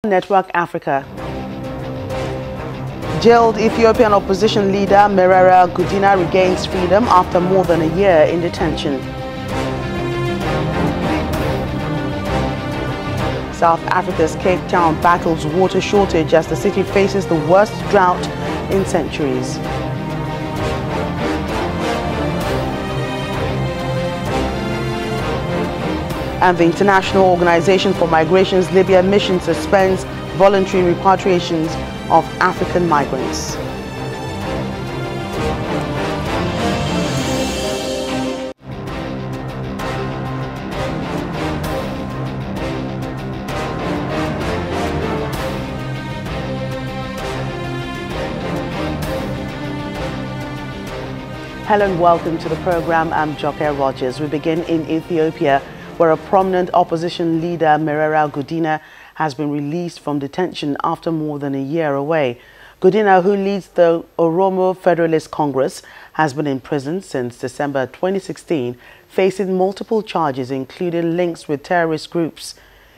Network Africa. Jailed Ethiopian opposition leader Merera Gudina regains freedom after more than a year in detention. South Africa's Cape Town battles water shortage as the city faces the worst drought in centuries. And the International Organization for Migration's Libya mission suspends voluntary repatriations of African migrants. Hello and welcome to the program. I'm Joke Rogers. We begin in Ethiopia, where a prominent opposition leader, Merera Gudina, has been released from detention after more than a year away. Gudina, who leads the Oromo Federalist Congress, has been in prison since December 2016, facing multiple charges, including links with terrorist groups.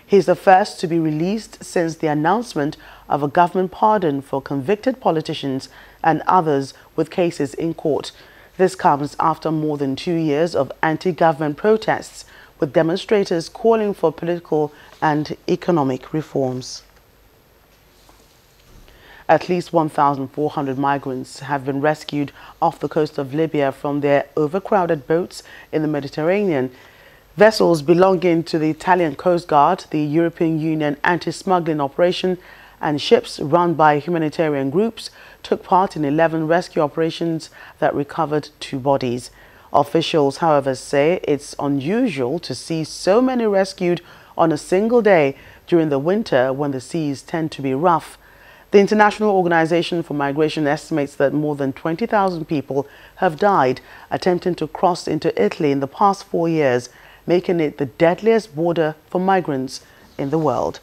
He is the first to be released since the announcement of a government pardon for convicted politicians and others with cases in court. This comes after more than 2 years of anti-government protests, with demonstrators calling for political and economic reforms. At least 1,400 migrants have been rescued off the coast of Libya from their overcrowded boats in the Mediterranean. Vessels belonging to the Italian Coast Guard, the European Union anti-smuggling operation, and ships run by humanitarian groups took part in 11 rescue operations that recovered 2 bodies. Officials, however, say it's unusual to see so many rescued on a single day during the winter when the seas tend to be rough. The International Organization for Migration estimates that more than 20,000 people have died attempting to cross into Italy in the past 4 years, making it the deadliest border for migrants in the world.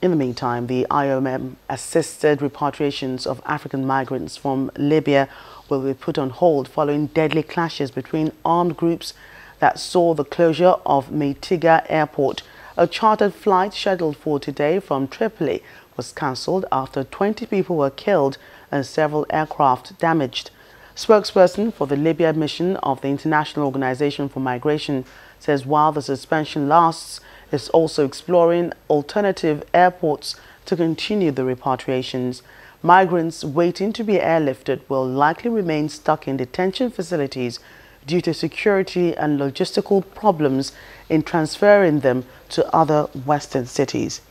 In the meantime, the IOM assisted repatriations of African migrants from Libya will be put on hold following deadly clashes between armed groups that saw the closure of Mitiga Airport. A chartered flight scheduled for today from Tripoli was cancelled after 20 people were killed and several aircraft damaged. Spokesperson for the Libya mission of the International Organization for Migration says while the suspension lasts, is also exploring alternative airports to continue the repatriations. Migrants waiting to be airlifted will likely remain stuck in detention facilities due to security and logistical problems in transferring them to other Western cities.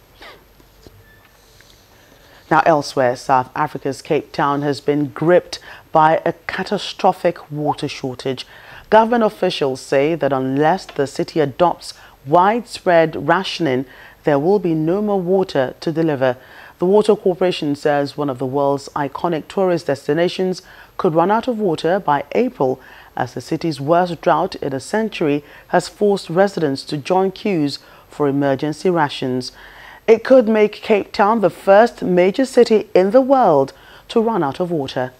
Now elsewhere, South Africa's Cape Town has been gripped by a catastrophic water shortage. Government officials say that unless the city adopts widespread rationing, there will be no more water to deliver. The Water Corporation says one of the world's iconic tourist destinations could run out of water by April, as the city's worst drought in a century has forced residents to join queues for emergency rations. It could make Cape Town the first major city in the world to run out of water.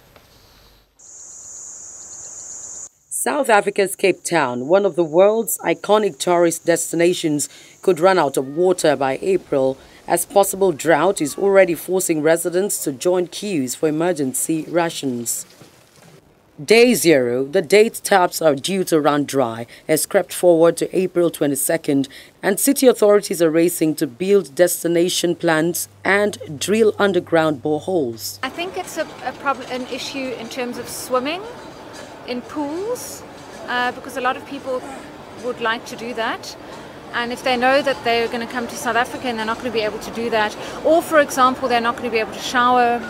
South Africa's Cape Town, one of the world's iconic tourist destinations, could run out of water by April, as possible drought is already forcing residents to join queues for emergency rations. Day zero, the date taps are due to run dry, has crept forward to April 22nd, and city authorities are racing to build destination plans and drill underground boreholes. I think it's an issue in terms of swimming in pools, because a lot of people would like to do that, and if they know that they're going to come to South Africa and they're not going to be able to do that, or for example they're not going to be able to shower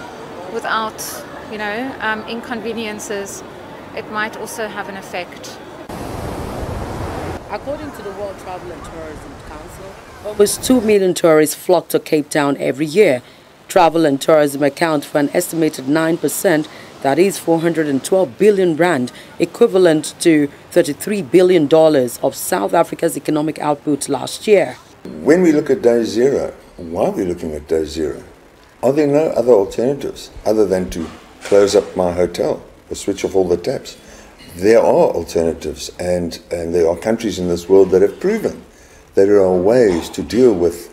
without inconveniences, it might also have an effect. According to the World Travel and Tourism Council, almost 2 million tourists flock to Cape Town every year. Travel and tourism account for an estimated 9%, that is 412 billion rand, equivalent to $33 billion of South Africa's economic output last year. When we look at day zero, why are we looking at day zero? Are there no other alternatives other than to close up my hotel or switch off all the taps? There are alternatives, and there are countries in this world that have proven there are ways to deal with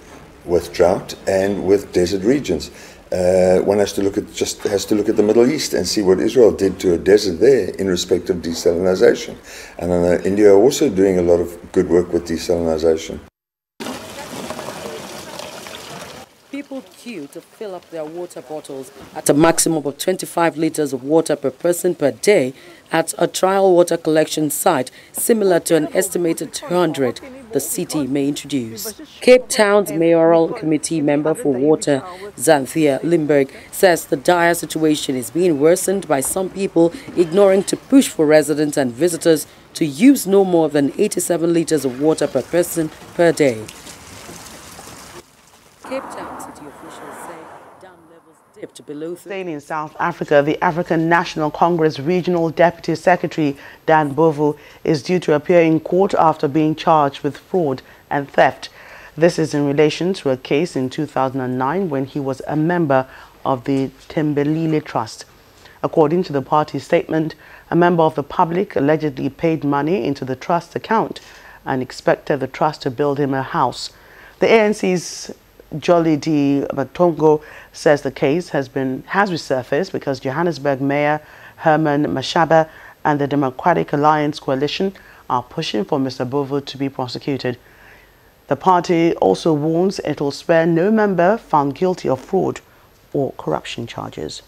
drought and with desert regions. One has to look at the Middle East and see what Israel did to a desert there in respect of desalination. And I know India are also doing a lot of good work with desalination. People queue to fill up their water bottles at a maximum of 25 liters of water per person per day at a trial water collection site similar to an estimated 200 the city may introduce. Cape Town's mayoral committee member for water, Johnson-Sirleaf, says the dire situation is being worsened by some people ignoring to push for residents and visitors to use no more than 87 liters of water per person per day. Cape Town city officials say dam levels dipped below. Staying in South Africa, the African National Congress Regional Deputy Secretary Dan Bovu is due to appear in court after being charged with fraud and theft. This is in relation to a case in 2009 when he was a member of the Thembelile Trust. According to the party statement, a member of the public allegedly paid money into the trust account and expected the trust to build him a house. The ANC's Jolly D. Matongo says the case has resurfaced because Johannesburg Mayor Herman Mashaba and the Democratic Alliance Coalition are pushing for Mr. Bovu to be prosecuted. The party also warns it will spare no member found guilty of fraud or corruption charges.